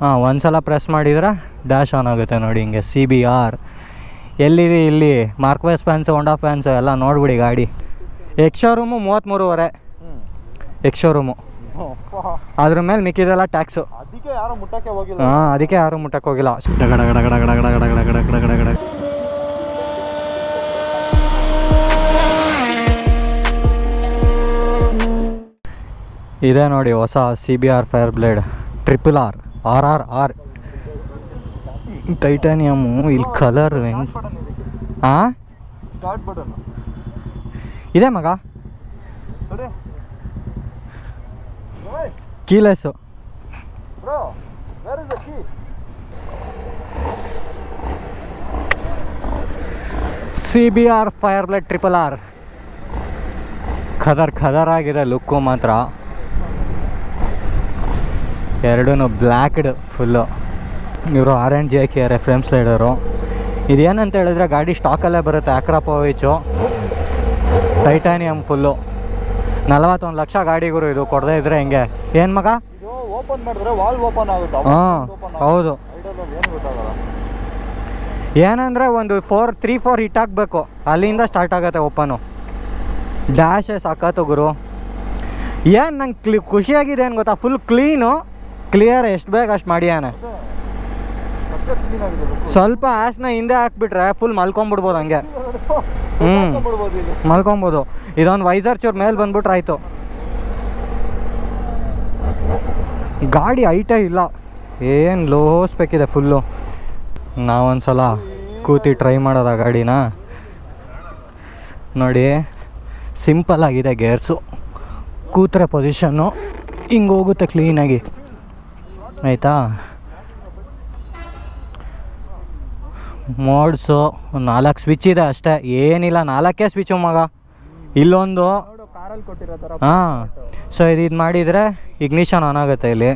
ಹಾಂ, ಒಂದ್ಸಲ ಪ್ರೆಸ್ ಮಾಡಿದ್ರೆ ಡ್ಯಾಶ್ ಆನ್ ಆಗುತ್ತೆ ನೋಡಿ. ಹಿಂಗೆ CBR ಎಲ್ಲಿದೆ ಇಲ್ಲಿ ಮಾರ್ಕ್ವೆಸ್ ಫ್ಯಾನ್ಸು, ಹೋಂಡಾ ಫ್ಯಾನ್ಸು ಎಲ್ಲ ನೋಡ್ಬಿಡಿ ಗಾಡಿ. X showroom 33,500 X showroom. ಅದ್ರ ಮೇಲೆ ಮಿಕ್ಕಿದೆಲ್ಲ ಟ್ಯಾಕ್ಸು. ಹಾಂ, ಅದಕ್ಕೆ ಯಾರು ಮುಟ್ಟಕ್ಕೆ ಹೋಗಿಲ್ಲ. ಇದೆ ನೋಡಿ ಹೊಸ CBR ಫೈರ್ ಬ್ಲೇಡ್ RRR ಟೈಟಾನಿಯಮು. ಇಲ್ಲಿ ಕಲರ್ ಹಾಂ ಇದೆ ಮಗ, ಕೀಲೆಸ್ಸು. CBR ಫೈರ್ ಬ್ಲೇಡ್ RRR ಖದರ್ ಆಗಿದೆ ಲುಕ್ಕು ಮಾತ್ರ. ಎರಡೂ ಬ್ಲ್ಯಾಕ್ಡ್ ಫುಲ್ಲು. ಇವರು R&G ಫ್ರೇಮ್ ಸ್ಲೈಡರು. ಇದೇನಂತ ಹೇಳಿದ್ರೆ ಗಾಡಿ ಸ್ಟಾಕಲ್ಲೇ ಬರುತ್ತೆ. ಅಕ್ರಾಪೋವಿಚು ಟೈಟಾನಿಯಮ್ ಫುಲ್ಲು. 41 ಲಕ್ಷ ಗಾಡಿಗಳು ಇದು. ಕೊಡದೇ ಇದ್ರೆ ಹೆಂಗೆ? ಏನು ಮಗ? ಓಪನ್ ಮಾಡಿದ್ರೆ ವಾಲ್ ಓಪನ್ ಆಗುತ್ತೆ. ಹಾಂ ಹೌದು. ಏನಂದರೆ ಒಂದು 3-4 ಹಿಟ್ ಹಾಕಬೇಕು, ಅಲ್ಲಿಂದ ಸ್ಟಾರ್ಟ್ ಆಗುತ್ತೆ ಓಪನು. ಡ್ಯಾಶೇ ಸಾಕತ್ತು ಗುರು. ಏನು ನಂಗೆ ಖುಷಿಯಾಗಿದೆ ಏನು ಗೊತ್ತಾ, ಫುಲ್ ಕ್ಲಿಯರ್ ಎಷ್ಟು ಬೇಕು ಅಷ್ಟು ಮಾಡಿಯಾನೆ. ಸ್ವಲ್ಪ ಆಸ್ನ ಹಿಂದೆ ಹಾಕ್ಬಿಟ್ರೆ ಫುಲ್ ಮಲ್ಕೊಂಬಿಡ್ಬೋದು ಹಂಗೆ. ಮಲ್ಕೊಬೋದು. ಇದೊಂದು ವೈಸರ್ ಚೂರು ಮೇಲೆ ಬಂದ್ಬಿಟ್ರೆ ಆಯಿತು. ಗಾಡಿ ಐಟೇ ಇಲ್ಲ, ಏನು ಲೋ ಸ್ಪೆಕ್ಕಿದೆ ಫುಲ್ಲು. ನಾವೊಂದ್ಸಲ ಕೂತಿ ಟ್ರೈ ಮಾಡೋದ ಗಾಡಿನ ನೋಡಿ. ಸಿಂಪಲ್ ಆಗಿದೆ ಗೇರ್ಸು. ಕೂತ್ರೆ ಪೊಸಿಷನ್ನು ಹಿಂಗೆ ಹೋಗುತ್ತೆ ಕ್ಲೀನಾಗಿ, ಆಯಿತಾ. ಮೋಡ್ಸು 4 ಸ್ವಿಚ್ ಇದೆ ಅಷ್ಟೇ, ಏನಿಲ್ಲ. 4 ಸ್ವಿಚ್ಚು ಮಗ. ಇಲ್ಲೊಂದು ಹಾಂ. ಸೊ ಇದು ಮಾಡಿದರೆ ಇಗ್ನಿಷನ್ ಆನ್ ಆಗುತ್ತೆ ಇಲ್ಲಿ.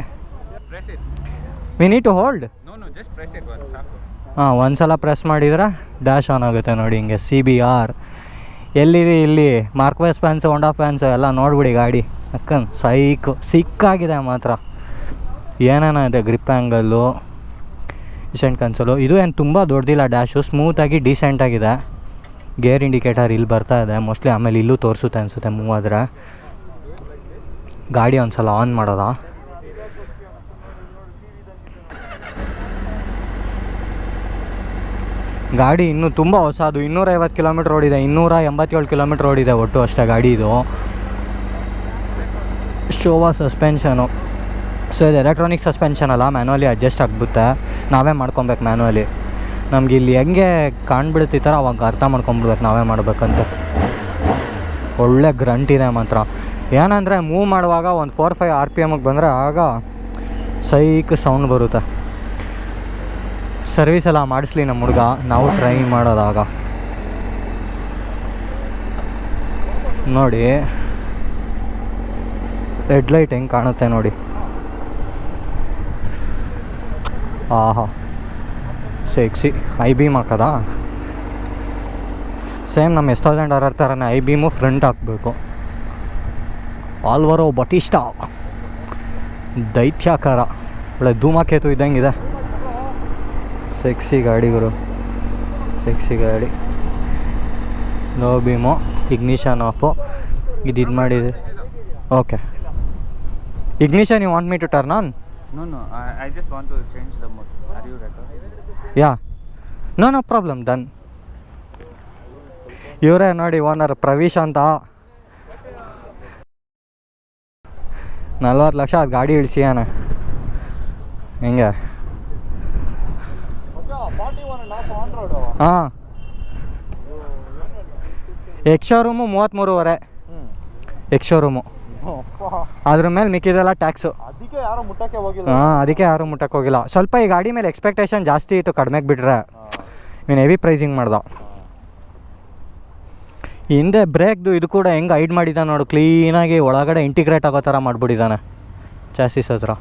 We need to hold. ಹಾಂ, ಒಂದ್ಸಲ ಪ್ರೆಸ್ ಮಾಡಿದರೆ ಡ್ಯಾಶ್ ಆನ್ ಆಗುತ್ತೆ ನೋಡಿ. ಹಿಂಗೆ CBR ಎಲ್ಲಿದೆ ಇಲ್ಲಿ ಮಾರ್ಕ್ವೆಸ್ ಫ್ಯಾನ್ಸು, ಹೋಂಡಾ ಫ್ಯಾನ್ಸು ಎಲ್ಲ ನೋಡ್ಬಿಡಿ ಗಾಡಿ. ಅಕ್ಕನ್ ಸಿಕ್ಕಾಗಿದೆ ಮಾತ್ರ. ಏನೇನೋ ಇದೆ, ಗ್ರಿಪ್ ಆ್ಯಂಗಲ್ಲು, ಇಸೆಂಟ್ ಕನ್ಸೋಲು. ಇದು ಏನು ತುಂಬ ದೊಡ್ಡದಿಲ್ಲ ಡ್ಯಾಶು, ಸ್ಮೂತಾಗಿ ಡೀಸೆಂಟಾಗಿದೆ. ಗೇರ್ ಇಂಡಿಕೇಟರ್ ಇಲ್ಲಿ ಬರ್ತಾ ಇದೆ ಮೋಸ್ಟ್ಲಿ. ಆಮೇಲೆ ಇಲ್ಲೂ ತೋರಿಸುತ್ತೆ ಅನಿಸುತ್ತೆ ಮೂವ್ ಆದರೆ. ಗಾಡಿ ಒಂದು ಸಲ ಆನ್ ಮಾಡೋದ. ಗಾಡಿ ಇನ್ನೂ ತುಂಬ ಹೊಸದು. 250 ಕಿಲೋಮೀಟ್ರ್ ಓಡಿದೆ, 287 ಕಿಲೋಮೀಟ್ರ್ ಓಡಿದೆ ಒಟ್ಟು ಅಷ್ಟೇ ಗಾಡಿ ಇದು. ಶೋವಾ ಸಸ್ಪೆನ್ಷನು. ಸೊ ಇದು ಎಲೆಕ್ಟ್ರಾನಿಕ್ ಸಸ್ಪೆನ್ಷನ್ ಅಲ್ಲ, ಮ್ಯಾನುವಲಿ ಅಡ್ಜಸ್ಟ್ ಆಗಿಬಿಡುತ್ತೆ. ನಾವೇ ಮಾಡ್ಕೊಬೇಕು ಮ್ಯಾನುವಲಿ. ನಮ್ಗೆ ಇಲ್ಲಿ ಹೆಂಗೆ ಕಾಣ್ಬಿಡುತ್ತೆ ಈ ಥರ, ಅವಾಗ ಅರ್ಥ ಮಾಡ್ಕೊಂಬಿಡ್ಬೇಕು ನಾವೇ ಮಾಡ್ಬೇಕಂತ. ಒಳ್ಳೆ ಗ್ರಂಟ್ ಇದೆ ಮಾತ್ರ. ಏನಂದರೆ ಮೂವ್ ಮಾಡುವಾಗ ಒಂದು 4-5 RPMಗೆ ಬಂದರೆ ಆಗ ಸೈಕ್ ಸೌಂಡ್ ಬರುತ್ತೆ. ಸರ್ವಿಸ್ ಎಲ್ಲ ಮಾಡಿಸ್ಲಿ ನಮ್ಮ ಹುಡುಗ, ನಾವು ಟ್ರೈ ಮಾಡೋದಾಗ. ನೋಡಿ ಹೆಡ್ಲೈಟ್ ಹೆಂಗೆ ಕಾಣುತ್ತೆ ನೋಡಿ. ಆಹಾ, ಸೆಕ್ಸಿ. IBM ಹಾಕದ ಸೇಮ್ ನಮ್ಮ S1000 ಥರನೇ IBM ಫ್ರಂಟ್ ಹಾಕಬೇಕು. ಆಲ್ವರೋ ಬಟಿಸ್ಟಾ ದೈತ್ಯಾಕಾರ, ಒಳ್ಳೆ ಧೂಮಕೇತು ಇದ್ದಂಗಿದೆ. ಸೆಕ್ಸಿ ಗಾಡಿಗಳು, ಸೆಕ್ಸಿ ಗಾಡಿ. Low beam, ignition off. ಇದು ಮಾಡಿದೆ. Okay, ignition you want me to turn on? No, I just want to change the mode. Are you ready? Yeah, no problem, done. ಇವರೇ ನೋಡಿ ಓನರ್ ಪ್ರವೀಶ್ ಅಂತ. 40 ಲಕ್ಷ ಅದು ಗಾಡಿ ಇಳಿಸಿಯಾನ. ಹೆಂಗೆ? ಹಾಂ, ಎಕ್ಸ್ ಶೋರೂಮು 33,500 ಎಕ್ಸ್ ಶೋರೂಮು. ಅದ್ರ ಮೇಲೆ ಮಿಕ್ಕಿದೆಲ್ಲ ಟ್ಯಾಕ್ಸು. ಹಾಂ, ಅದಕ್ಕೆ ಯಾರು ಮುಟ್ಟಕ್ಕೆ ಹೋಗಿಲ್ಲ. ಸ್ವಲ್ಪ ಈ ಗಾಡಿ ಮೇಲೆ ಎಕ್ಸ್ಪೆಕ್ಟೇಷನ್ ಜಾಸ್ತಿ ಇತ್ತು, ಕಡಿಮೆಗೆ ಬಿಟ್ರೆ ನೀನು ಹೆವಿ ಪ್ರೈಸಿಂಗ್ ಮಾಡ್ದ. ಹಿಂದೆ ಬ್ರೇಕ್ದು ಇದು ಕೂಡ ಹೆಂಗೆ ಹೈಡ್ ಮಾಡಿದ್ದಾನೆ ನೋಡು, ಕ್ಲೀನಾಗಿ ಒಳಗಡೆ ಇಂಟಿಗ್ರೇಟ್ ಆಗೋ ಥರ ಮಾಡಿಬಿಟ್ಟಿದ್ದಾನೆ ಚಾಸಿಸ್ ಹತ್ರ.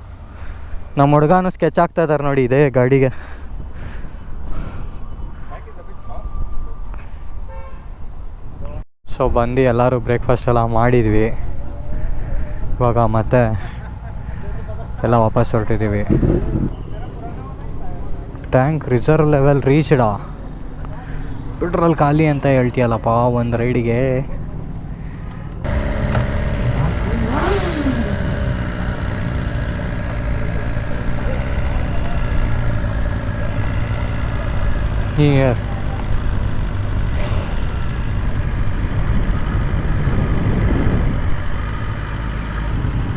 ನಮ್ಮ ಹುಡುಗನೂ ಸ್ಕೆಚ್ ಆಗ್ತಾ ಇದ್ದಾರೆ ನೋಡಿ ಇದೇ ಗಾಡಿಗೆ. ಸೊ ಬಂದು ಎಲ್ಲರೂ ಬ್ರೇಕ್ಫಾಸ್ಟ್ ಎಲ್ಲ ಮಾಡಿದ್ವಿ. ಇವಾಗ ಮತ್ತೆ ಎಲ್ಲ ವಾಪಸ್ ಹೊರಟಿದ್ದೀವಿ. ಟ್ಯಾಂಕ್ ರಿಸರ್ವ್ ಲೆವೆಲ್ ರೀಚ್ಡಾ. ಪೆಟ್ರೋಲ್ ಖಾಲಿ ಅಂತ ಹೇಳ್ತೀಯಲ್ಲಪ್ಪ ಒಂದು ರೈಡಿಗೆ. Here.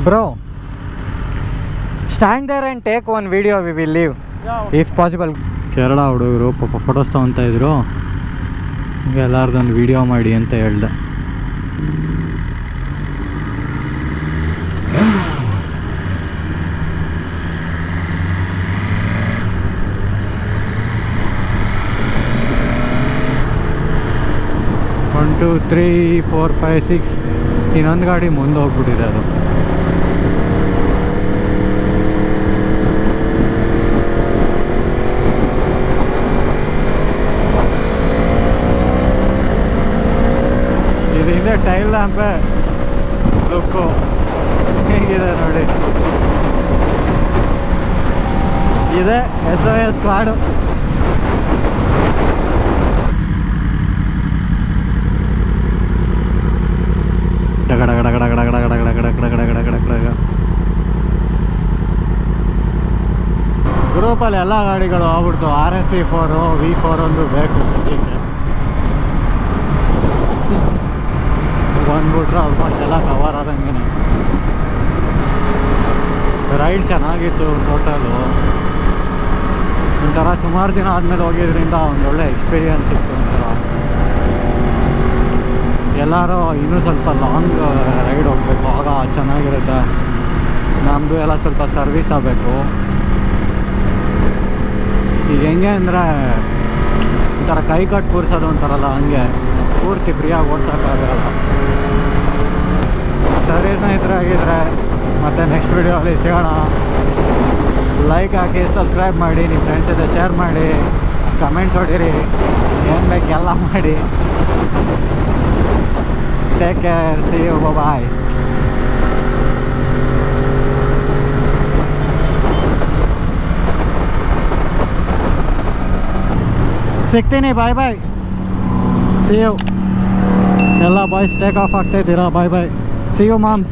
Bro, stand there and take one video. We will leave. If possible. Kerala ಹುಡುಗರು ಪಾಪ ಫೋಟೋಸ್ ತೊಗೊತಾ ಇದ್ರು. ಹಿಂಗೆ ಎಲ್ಲಾರ್ದೊಂದು ವಿಡಿಯೋ ಮಾಡಿ ಅಂತ ಹೇಳ್ದೆ. ಒನ್ 2 3 4 5 6 ಇನ್ನೊಂದು ಗಾಡಿ ಮುಂದೆ ಹೋಗ್ಬಿಟ್ಟಿದೆ ಅದು. ಇದು ಹಿಂದೆ ಟೈಲ್ ಲ್ಯಾಂಪೆ ಲುಕ್ಕು ಹೇಗಿದೆ ನೋಡಿ. ಇದೆ SOS ಸ್ಕ್ವಾಡು. ಗ್ರೂಪಲ್ಲಿ ಎಲ್ಲ ಗಾಡಿಗಳು ಆಗ್ಬಿಡ್ತು. RS4 V4 ಒಂದು ಬೇಕು ಸದ್ಯಕ್ಕೆ. ಬಂದ್ಬಿಟ್ರೆ ಆಲ್ಮೋಸ್ಟ್ ಎಲ್ಲ ಕವರ್ ಆದಂಗೆ. ರೈಡ್ ಚೆನ್ನಾಗಿತ್ತು ಟೋಟಲು. ಒಂಥರ ಸುಮಾರು ದಿನ ಆದಮೇಲೆ ಹೋಗಿದ್ರಿಂದ ಒಂದೊಳ್ಳೆ ಎಕ್ಸ್ಪೀರಿಯನ್ಸ್ ಇತ್ತು. ಒಂಥರ ಎಲ್ಲರೂ ಇನ್ನೂ ಸ್ವಲ್ಪ ಲಾಂಗ್ ರೈಡ್ ಹೋಗಬೇಕು, ಆಗ ಚೆನ್ನಾಗಿರುತ್ತೆ. ನಮ್ಮದು ಎಲ್ಲ ಸ್ವಲ್ಪ ಸರ್ವಿಸ್ ಆಗಬೇಕು. ಈಗ ಹೆಂಗೆ ಅಂದರೆ ಒಂಥರ ಕೈ ಕಟ್ಟು ಕೂರಿಸೋದು ಅಂತಾರಲ್ಲ, ಹಂಗೆ ಪೂರ್ತಿ ಫ್ರೀಯಾಗಿ ಓಡ್ಸೋಕ್ಕಾಗಲ್ಲ. ಸರಿ ಸ್ನೇಹಿತರೆ, ಆಗಿದ್ರೆ ಮತ್ತು ನೆಕ್ಸ್ಟ್ ವೀಡಿಯೋಲಿ ಸಿಗೋಣ. ಲೈಕ್ ಹಾಕಿ, ಸಬ್ಸ್ಕ್ರೈಬ್ ಮಾಡಿ, ನಿಮ್ಮ ಫ್ರೆಂಡ್ಸ್ ಜೊತೆ ಶೇರ್ ಮಾಡಿ, ಕಮೆಂಟ್ಸ್ ಹೊಡೀರಿ, ಏನು ಬೇಕು ಎಲ್ಲ ಮಾಡಿ. Take care. See you. Bye-bye. ಸಿಗ್ತೀನಿ. ಬಾಯ್. See you. ಎಲ್ಲ ಬಾಯ್ಸ್ ಟೇಕ್ ಆಫ್ ಆಗ್ತಾಯಿದ್ದೀರಾ. ಬಾಯ್. See you moms.